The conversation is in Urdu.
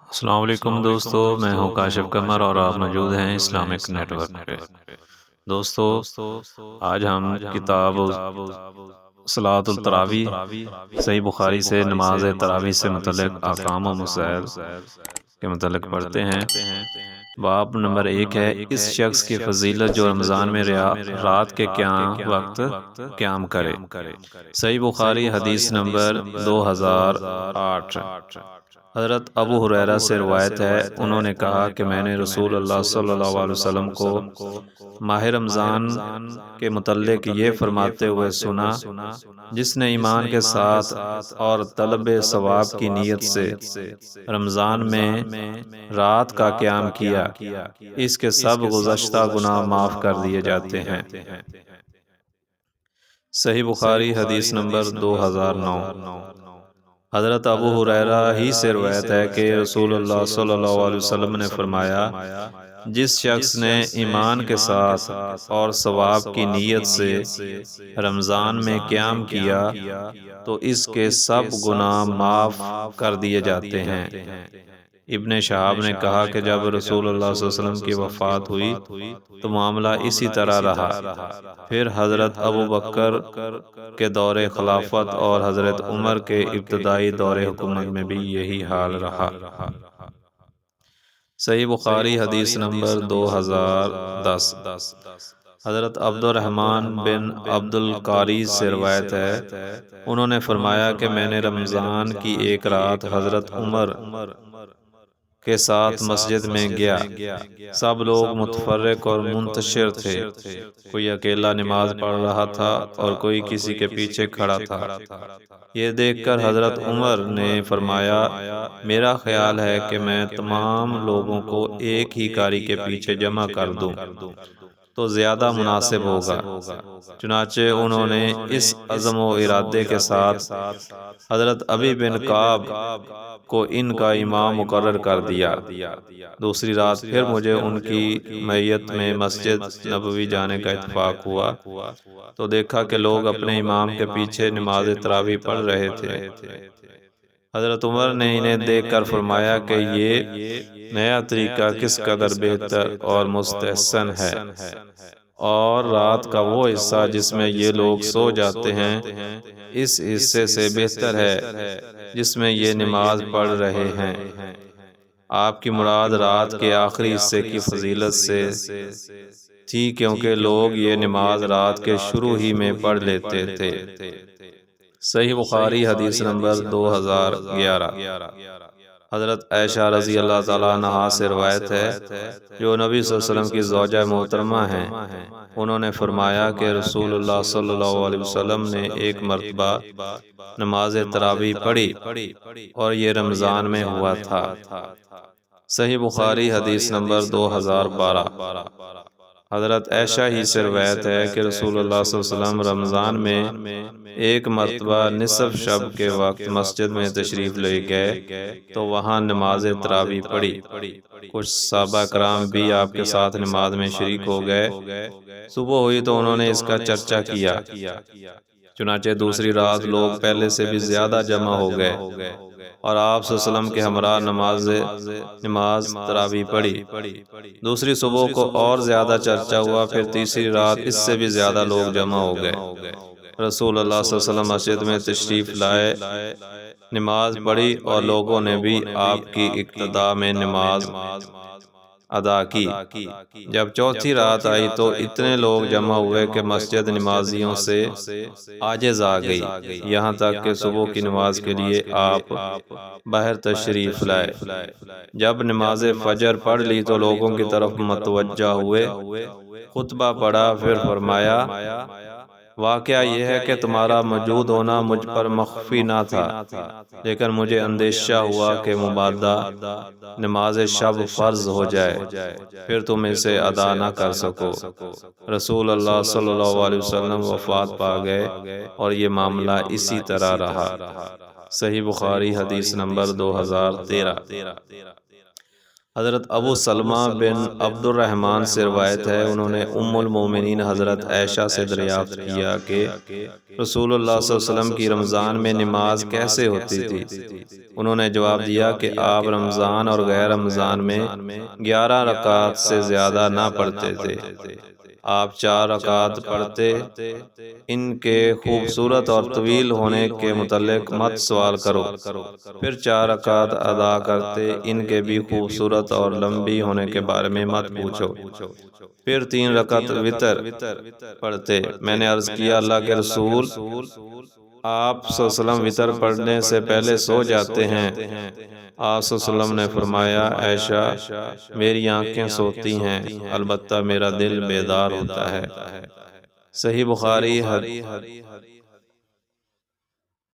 السلام علیکم دوستو، میں ہوں کاشف قمر اور آپ موجود ہیں اسلامک نیٹ ورک پہ۔ دوستو، آج ہم کتاب صلاۃ التراویح صحیح بخاری سے نماز تراویح سے متعلق احکام و مسائل کے متعلق پڑھتے ہیں۔ باب نمبر 1 ہے اس شخص کی فضیلت جو رمضان میں رات کے وقت قیام کرے۔ صحیح بخاری حدیث نمبر 2008۔ حضرت ابو ہریرہ سے روایت ہے، انہوں نے کہا کہ میں نے رسول اللہ صلی اللہ علیہ وسلم کو ماہ رمضان کے متعلق یہ فرماتے ہوئے سنا، جس نے ایمان کے ساتھ اور طلب ثواب کی نیت سے رمضان میں رات کا قیام کیا، اس کے سب گزشتہ گناہ معاف کر دیے جاتے ہیں۔ صحیح بخاری حدیث نمبر 2009۔ حضرت ابو ہریرہ ہی سے روایت ہے کہ رسول اللہ صلی اللہ علیہ وسلم نے فرمایا، جس شخص نے ایمان کے ساتھ اور ثواب کی نیت سے رمضان میں قیام کیا تو اس کے سب گناہ معاف کر دیے جاتے ہیں۔ ابن شہاب نے کہا کہ جب رسول اللہ صلی اللہ علیہ وسلم کی وفات ہوئی تو معاملہ اسی طرح رہا، پھر حضرت ابو بکر کے دور خلافت اور حضرت عمر کے ابتدائی دور حکومت میں بھی یہی حال رہا۔ صحیح بخاری حدیث نمبر 2010۔ حضرت عبد الرحمن بن عبد القاری سے روایت ہے، انہوں نے فرمایا کہ میں نے رمضان کی ایک رات حضرت عمر کے ساتھ مسجد میں گیا، سب لوگ متفرق اور منتشر تھے، کوئی اکیلا نماز پڑھ رہا تھا اور کوئی کسی کے پیچھے کھڑا تھا۔ یہ دیکھ کر حضرت عمر نے فرمایا، میرا خیال ہے کہ میں تمام لوگوں کو ایک ہی قاری کے پیچھے جمع کر دوں تو زیادہ مناسب ہوگا۔ چنانچہ انہوں نے اس عزم و ارادے کے ساتھ حضرت ابی بن کعب کو ان کا امام مقرر کر دیا۔ دوسری رات پھر مجھے ان کی معیت میں مسجد نبوی جانے کا اتفاق ہوا تو دیکھا کہ لوگ اپنے امام کے پیچھے نماز تراویح پڑھ رہے تھے۔ حضرت عمر نے انہیں دیکھ کر فرمایا کہ یہ نیا طریقہ کس قدر بہتر اور مستحسن ہے، اور رات کا وہ حصہ جس میں یہ لوگ سو جاتے ہیں اس حصے سے بہتر ہے جس میں یہ نماز پڑھ رہے ہیں۔ آپ کی مراد رات کے آخری حصے کی فضیلت سے تھی، کیونکہ لوگ یہ نماز رات کے شروع ہی میں پڑھ لیتے تھے۔ صحیح بخاری حدیث نمبر 2011۔ حضرت عائشہ رضی اللہ تعالیٰ عنہا سے روایت ہے، جو نبی صلی اللہ علیہ وسلم کی زوجہ محترمہ ہیں، انہوں نے فرمایا کہ رسول اللہ صلی اللہ علیہ وسلم نے ایک مرتبہ نماز تراویح پڑھی اور یہ رمضان میں ہوا تھا۔ صحیح بخاری حدیث نمبر 2012۔ حضرت عائشہ ہی سے روایت ہے کہ رسول اللہ صلی اللہ علیہ وسلم رمضان میں ایک مرتبہ نصف شب کے وقت مسجد میں تشریف لے گئے تو وہاں نماز تراویح پڑھی۔ کچھ صحابہ کرام بھی آپ کے ساتھ نماز میں شریک ہو گئے۔ صبح ہوئی تو انہوں نے اس کا چرچا کیا، چنانچہ دوسری رات لوگ پہلے سے بھی زیادہ جمع ہو گئے اور آپ صلی اللہ علیہ وسلم کے ہمراہ نماز تراویح پڑھی۔ دوسری صبح کو اور زیادہ چرچا ہوا، پھر تیسری رات اس سے بھی زیادہ لوگ جمع ہو گئے۔ رسول اللہ صلی اللہ علیہ وسلم مسجد میں تشریف لائے، نماز پڑھی اور لوگوں نے بھی آپ کی اقتداء میں نماز ادا کی۔ جب چوتھی رات آئی تو اتنے لوگ جمع ہوئے کہ مسجد نمازیوں سے عاجز آ گئی، یہاں تک کہ صبح کی نماز کے لیے آپ باہر تشریف لائے۔ جب نماز فجر پڑھ لی تو لوگوں کی طرف متوجہ ہوئے، خطبہ پڑھا، پھر فرمایا، واقعہ یہ ہے کہ تمہارا موجود ہونا مجھ پر مخفی نہ تھا، لیکن مجھے اندیشہ ہوا کہ مبادا نماز شب فرض ہو جائے، پھر تم اسے ادا نہ کر سکو۔ رسول اللہ صلی اللہ علیہ وسلم وفات پا گئے اور یہ معاملہ اسی طرح رہا۔ صحیح بخاری حدیث نمبر 2013۔ حضرت ابو سلمہ بن عبد الرحمن سے روایت ہے، انہوں نے ام المومنین حضرت عائشہ سے دریافت کیا کہ رسول اللہ صلی اللہ علیہ وسلم کی رمضان میں نماز کیسے ہوتی تھی؟ انہوں نے جواب دیا کہ آپ رمضان اور غیر رمضان میں 11 رکعات سے زیادہ نہ پڑھتے تھے، آپ 4 رکعات پڑھتے۔ ان کے خوبصورت اور طویل ہونے کے متعلق مت سوال کرو، پھر 4 رکعات ادا کرتے، ان کے بھی خوبصورت اور لمبی ہونے کے بارے میں مت پوچھو، پھر 3 رکعت وتر پڑھتے۔ میں نے عرض کیا، اللہ کے رسول، آپ صلی اللہ علیہ وسلم وتر پڑھنے سے پہلے سو جاتے ہیں؟ آپ صلی اللہ علیہ وسلم نے فرمایا، عائشہ، میری آنکھیں سوتی ہیں، البتہ میرا دل بیدار ہوتا ہے۔ صحیح بخاری